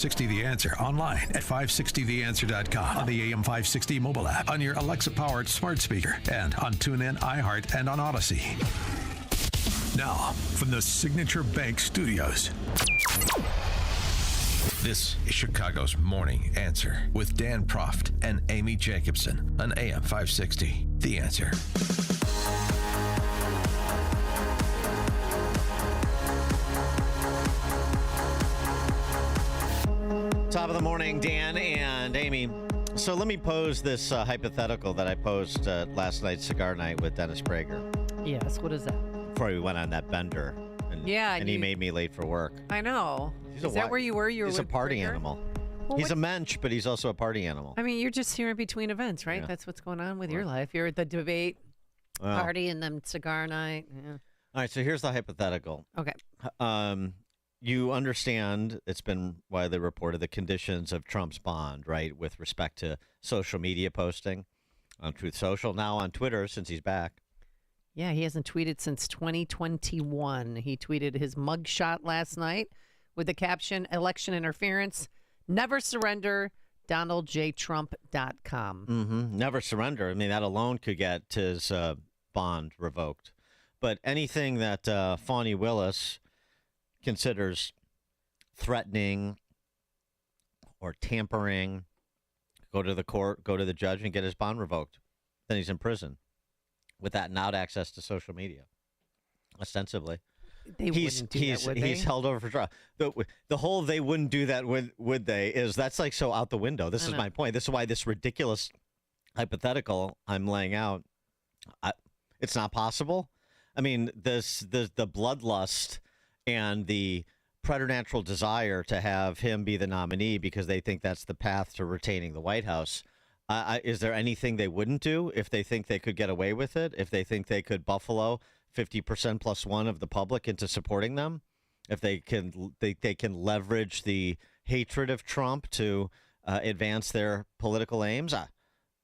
60 The Answer online at 560theanswer.com, on the AM 560 mobile app, on your Alexa-powered smart speaker, and on TuneIn, iHeart, and on Odyssey. Now, from the Signature Bank Studios, this is Chicago's Morning Answer with Dan Proft and Amy Jacobson on AM 560. The Answer. Top of the morning, Dan and Amy. So let me pose this hypothetical that I posed last night's cigar night with Dennis Prager. Yes, what is that? Before we went on that bender. And he made me late for work. I know. Is that where you were? He's a party animal. Well, he's a mensch, but he's also a party animal. I mean, you're just here in between events, right? Yeah. That's what's going on with your life. You're at the debate party and then cigar night. Yeah. All right, so here's the hypothetical. Okay. You understand, it's been widely reported, the conditions of Trump's bond, right, with respect to social media posting on Truth Social, now on Twitter since he's back. Yeah, he hasn't tweeted since 2021. He tweeted his mugshot last night with the caption, "Election interference, never surrender, DonaldJTrump.com." Mm-hmm. Never surrender. I mean, that alone could get his bond revoked. But anything that Fani Willis considers threatening or tampering, go to the court, go to the judge, and get his bond revoked. Then he's in prison without access to social media, ostensibly. They wouldn't do that, would they? He's held over for trial. The whole "they wouldn't do that," would they? That's like so out the window. This is my point. This is why this ridiculous hypothetical I'm laying out, it's not possible. I mean, the bloodlust and the preternatural desire to have him be the nominee because they think that's the path to retaining the White House. Is there anything they wouldn't do if they think they could get away with it? If they think they could buffalo 50% plus one of the public into supporting them? If they can leverage the hatred of Trump to advance their political aims?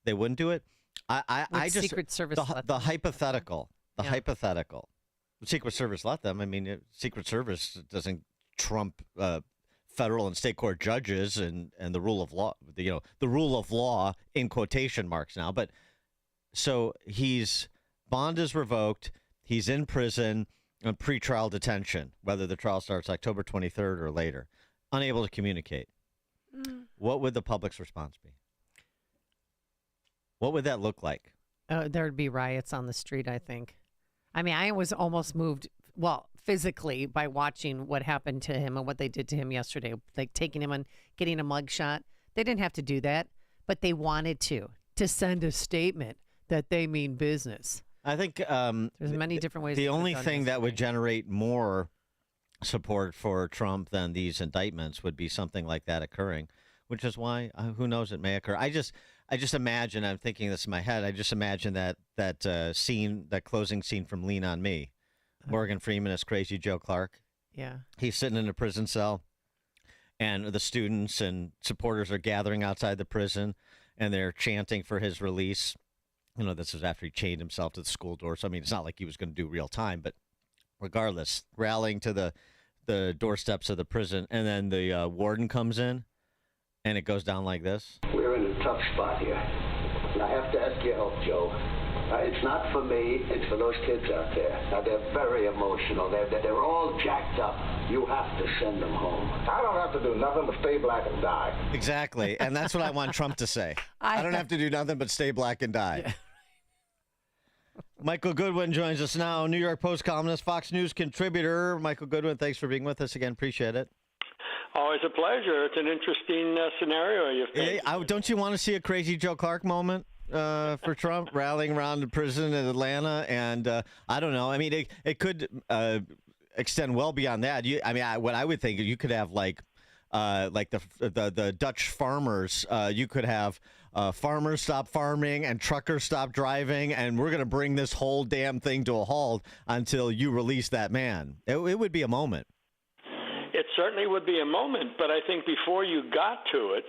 They wouldn't do it. I just Secret Service the hypothetical. Hypothetical. The Secret Service let them. I mean, Secret Service doesn't trump federal and state court judges and the rule of law. The rule of law in quotation marks now. But so bond is revoked. He's in prison on pretrial detention, whether the trial starts October 23rd or later, unable to communicate. What would the public's response be? What would that look like? There would be riots on the street, I think. I mean, I was almost moved, physically, by watching what happened to him and what they did to him yesterday, like taking him and getting a mugshot. They didn't have to do that, but they wanted to send a statement that they mean business. I think there's many different ways. The only thing that would generate more support for Trump than these indictments would be something like that occurring, which is why, who knows, it may occur. I just imagine, I'm thinking this in my head, I just imagine that scene, that closing scene from Lean on Me. Morgan Freeman as Crazy Joe Clark. Yeah. He's sitting in a prison cell, and the students and supporters are gathering outside the prison, and they're chanting for his release. This was after he chained himself to the school door. So, I mean, it's not like he was going to do real time, but regardless, rallying to the doorsteps of the prison, and then the warden comes in, and it goes down like this. We're in a tough spot here, and I have to ask your help, Joe. It's not for me, it's for those kids out there. Now, they're very emotional. They're all jacked up. You have to send them home. I don't have to do nothing but stay black and die. Exactly, and that's what I want Trump to say. I don't have to do nothing but stay black and die. Yeah. Michael Goodwin joins us now, New York Post columnist, Fox News contributor. Michael Goodwin, thanks for being with us again. Appreciate it. Always a pleasure. It's an interesting scenario you've painted. Don't you want to see a Crazy Joe Clark moment for Trump rallying around the prison in Atlanta? And I don't know. I mean, it could extend well beyond that. What I would think, you could have like the Dutch farmers. You could have farmers stop farming and truckers stop driving, and we're going to bring this whole damn thing to a halt until you release that man. It would be a moment. It certainly would be a moment, but I think before you got to it,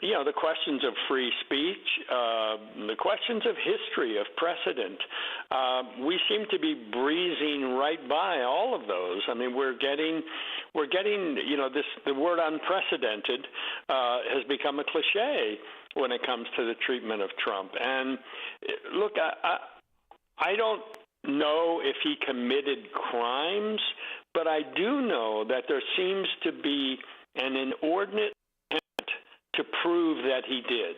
The questions of free speech, the questions of history, of precedent. We seem to be breezing right by all of those. I mean, we're getting, the word unprecedented has become a cliche when it comes to the treatment of Trump. And look, I don't know if he committed crimes, but I do know that there seems to be an inordinate attempt to prove that he did.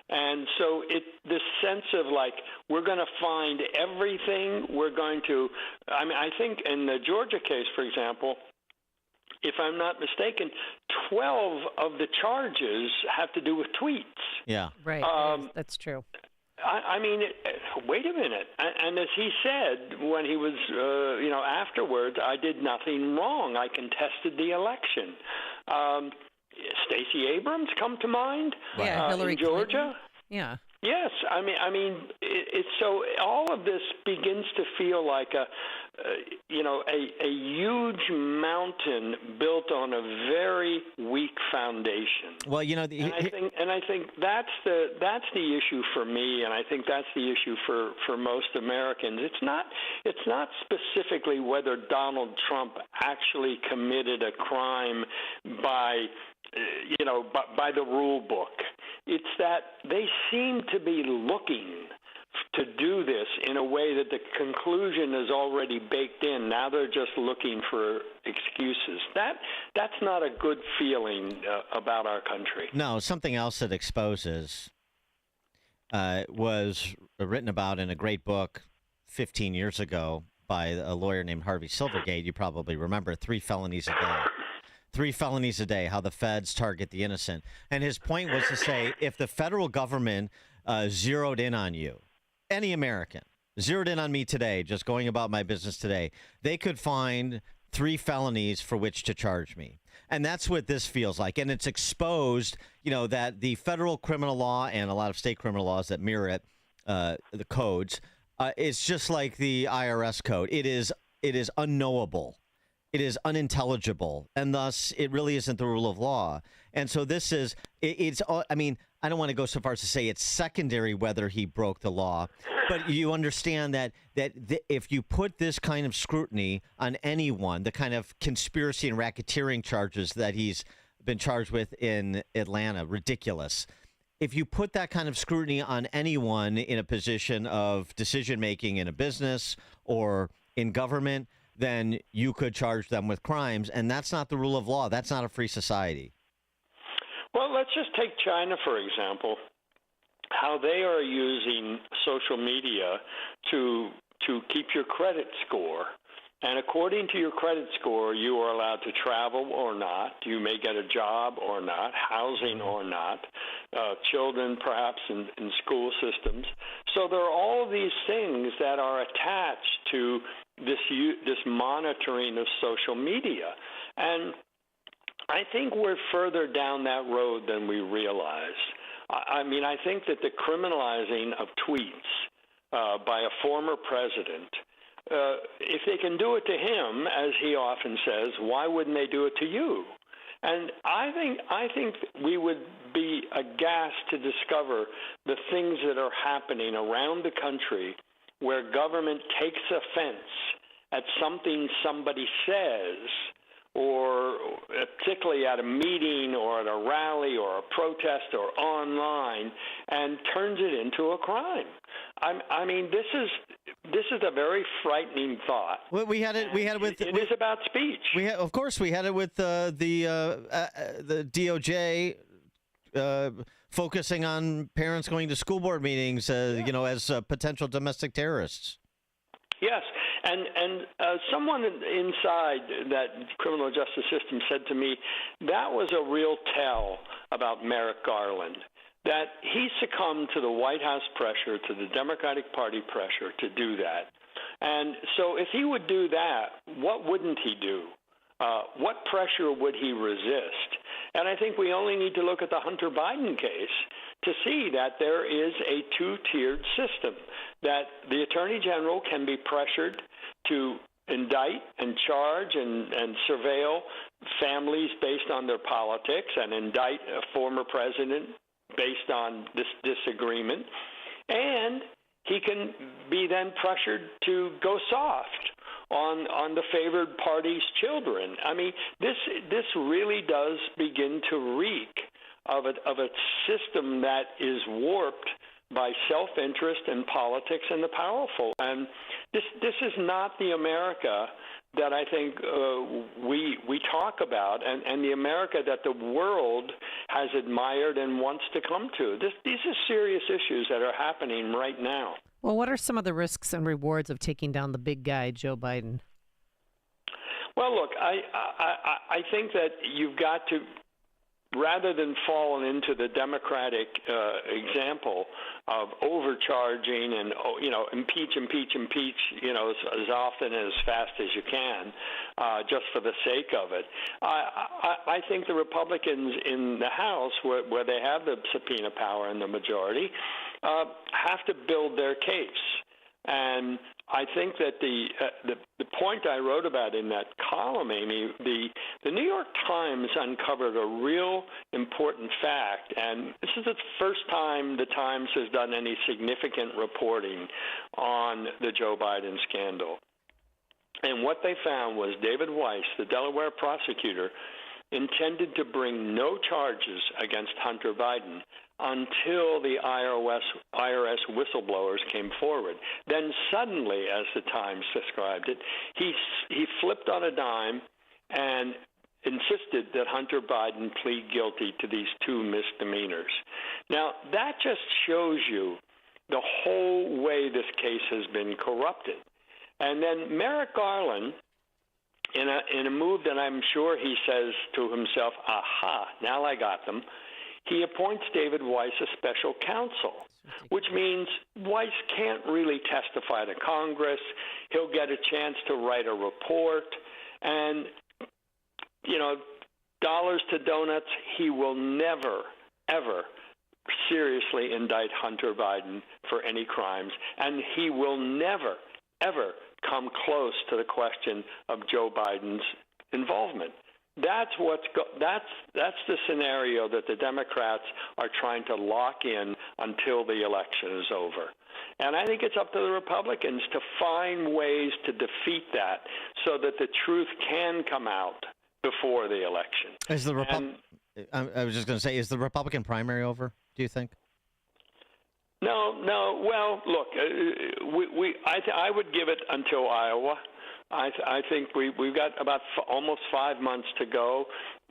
And so this sense of like, we're going to find everything, I think in the Georgia case, for example, if I'm not mistaken, 12 of the charges have to do with tweets. Yeah. Right. That's true. I mean, wait a minute. And as he said when he was, afterwards, I did nothing wrong. I contested the election. Stacey Abrams come to mind? Yeah, Hillary in Georgia. Clinton. Yeah. Yes, I mean, it's so all of this begins to feel like a huge mountain built on a very weak foundation. Well, I think that's the issue for me, and I think that's the issue for most Americans. It's not specifically whether Donald Trump actually committed a crime by the rule book. It's that they seem to be looking to do this in a way that the conclusion is already baked in. Now they're just looking for excuses. That's not a good feeling about our country. No, something else that exposes was written about in a great book 15 years ago by a lawyer named Harvey Silvergate. You probably remember 3 felonies a day. 3 felonies a day, how the feds target the innocent. And his point was to say, if the federal government zeroed in on you, any American, zeroed in on me today, just going about my business today, they could find 3 felonies for which to charge me. And that's what this feels like. And it's exposed, that the federal criminal law and a lot of state criminal laws that mirror it, the codes, it's just like the IRS code. It is unknowable. It is unintelligible, and thus it really isn't the rule of law. And so this is, I don't want to go so far as to say it's secondary whether he broke the law, but you understand that if you put this kind of scrutiny on anyone, the kind of conspiracy and racketeering charges that he's been charged with in Atlanta, ridiculous. If you put that kind of scrutiny on anyone in a position of decision-making in a business or in government, then you could charge them with crimes, and that's not the rule of law. That's not a free society. Well, let's just take China, for example, how they are using social media to keep your credit score. And according to your credit score, you are allowed to travel or not. You may get a job or not, housing or not, children perhaps in school systems. So there are all of these things that are attached to this monitoring of social media. And I think we're further down that road than we realize. I think that the criminalizing of tweets by a former president, if they can do it to him, as he often says, why wouldn't they do it to you? And I think we would be aghast to discover the things that are happening around the country where government takes offense at something somebody says, or particularly at a meeting or at a rally or a protest or online, and turns it into a crime. This is a very frightening thought. Well, we had it with. It is about speech. Of course, we had it with the DOJ focusing on parents going to school board meetings, as potential domestic terrorists. Yes, and someone inside that criminal justice system said to me, that was a real tell about Merrick Garland, that he succumbed to the White House pressure, to the Democratic Party pressure to do that. And so if he would do that, what wouldn't he do? What pressure would he resist? And I think we only need to look at the Hunter Biden case to see that there is a two-tiered system, that the Attorney General can be pressured to indict and charge and surveil families based on their politics and indict a former president based on this disagreement. And he can be then pressured to go soft on the favored party's children. I mean, this really does begin to reek of a system that is warped by self-interest and politics and the powerful. And this is not the America that I think we talk about, and the America that the world has admired and wants to come to. These are serious issues that are happening right now. Well, what are some of the risks and rewards of taking down the big guy, Joe Biden? Well, look, I think that you've got to, rather than fall into the Democratic example of overcharging and impeach, as often and as fast as you can, just for the sake of it. I think the Republicans in the House, where they have the subpoena power and the majority, have to build their case. And I think that the point I wrote about in that column, Amy, the New York Times uncovered a real important fact, and this is the first time the Times has done any significant reporting on the Joe Biden scandal. And what they found was David Weiss, the Delaware prosecutor, intended to bring no charges against Hunter Biden until the IRS whistleblowers came forward. Then suddenly, as the Times described it, he flipped on a dime and insisted that Hunter Biden plead guilty to these two misdemeanors. Now, that just shows you the whole way this case has been corrupted. And then Merrick Garland, in a move that I'm sure he says to himself, aha, now I got them, he appoints David Weiss as special counsel, which means Weiss can't really testify to Congress. He'll get a chance to write a report. And, dollars to donuts, he will never, ever seriously indict Hunter Biden for any crimes. And he will never, ever come close to the question of Joe Biden's involvement. That's the scenario that the Democrats are trying to lock in until the election is over. And I think it's up to the Republicans to find ways to defeat that so that the truth can come out before the election. I was just going to say, is the Republican primary over, do you think? No. Well, look, I would give it until Iowa. I think we've got about almost 5 months to go.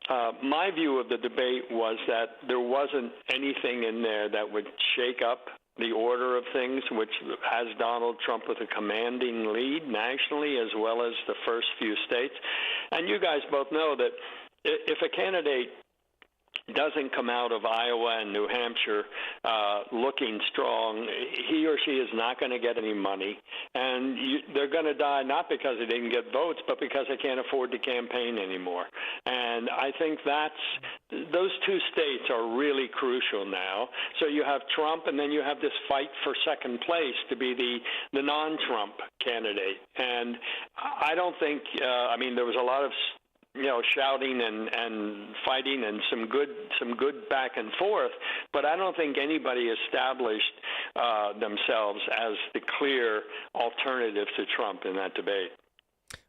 My view of the debate was that there wasn't anything in there that would shake up the order of things, which has Donald Trump with a commanding lead nationally as well as the first few states. And you guys both know that if a candidate doesn't come out of Iowa and New Hampshire looking strong, he or she is not going to get any money. And they're going to die not because they didn't get votes, but because they can't afford to campaign anymore. And I think those two states are really crucial now. So you have Trump, and then you have this fight for second place to be the non-Trump candidate. And I don't think, there was a lot of shouting and fighting and some good back and forth, but I don't think anybody established themselves as the clear alternative to Trump in that debate.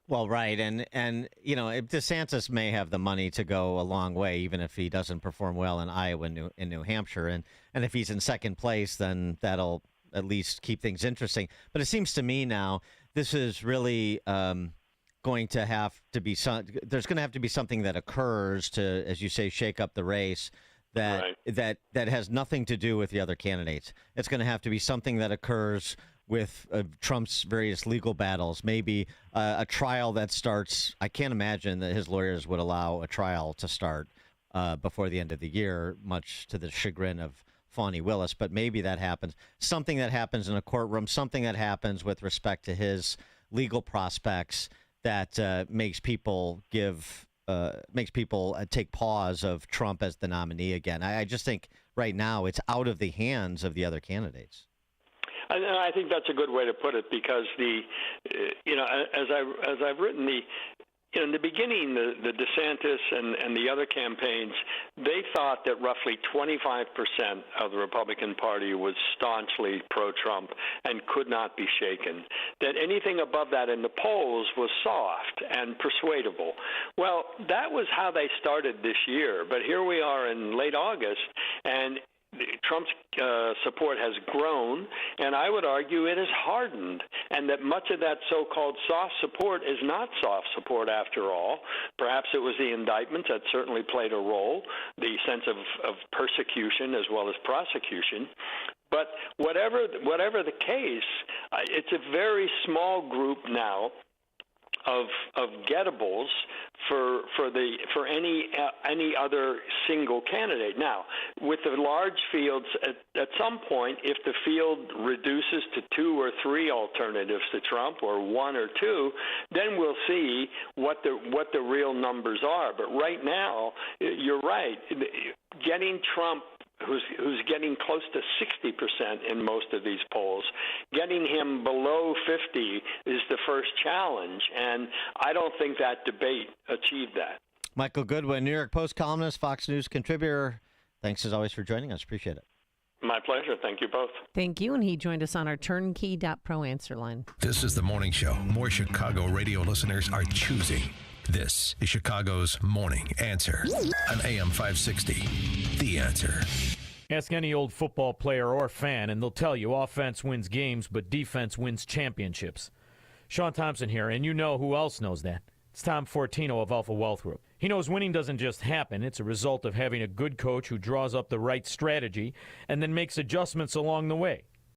Well, right, and DeSantis may have the money to go a long way, even if he doesn't perform well in Iowa and New Hampshire, and if he's in second place, then that'll at least keep things interesting. But it seems to me now this is really going to have to be there's going to have to be something that occurs to, as you say, shake up the race that has nothing to do with the other candidates. It's going to have to be something that occurs with Trump's various legal battles, maybe a trial that starts. I can't imagine that his lawyers would allow a trial to start before the end of the year, much to the chagrin of Fani Willis, but maybe that happens. Something that happens in a courtroom, something that happens with respect to his legal prospects that makes people take pause of Trump as the nominee again. I just think right now it's out of the hands of the other candidates. And I think that's a good way to put it because as I've written in the beginning, the DeSantis and the other campaigns, they thought that roughly 25% of the Republican Party was staunchly pro-Trump and could not be shaken, that anything above that in the polls was soft and persuadable. Well, that was how they started this year, but here we are in late August, and Trump's support has grown, and I would argue it has hardened, and that much of that so-called soft support is not soft support after all. Perhaps it was the indictments that certainly played a role, the sense of persecution as well as prosecution. But whatever the case, it's a very small group now of gettables for any other single candidate. Now, with the large fields, at some point, if the field reduces to 2 or 3 alternatives to Trump, or 1 or 2, then we'll see what the real numbers are. But right now, you're right. Getting Trump, who's getting close to 60% in most of these polls, getting him below 50 is the first challenge, and I don't think that debate achieved that. Michael Goodwin, New York Post columnist, Fox News contributor. Thanks as always for joining us. Appreciate it. My pleasure. Thank you both. Thank you. And he joined us on our turnkey.pro answer line. This is the morning show more Chicago radio listeners are choosing. This is Chicago's Morning Answer on AM 560. The Answer. Ask any old football player or fan, and they'll tell you offense wins games, but defense wins championships. Sean Thompson here, and you know who else knows that. It's Tom Fortino of Alpha Wealth Group. He knows winning doesn't just happen. It's a result of having a good coach who draws up the right strategy and then makes adjustments along the way.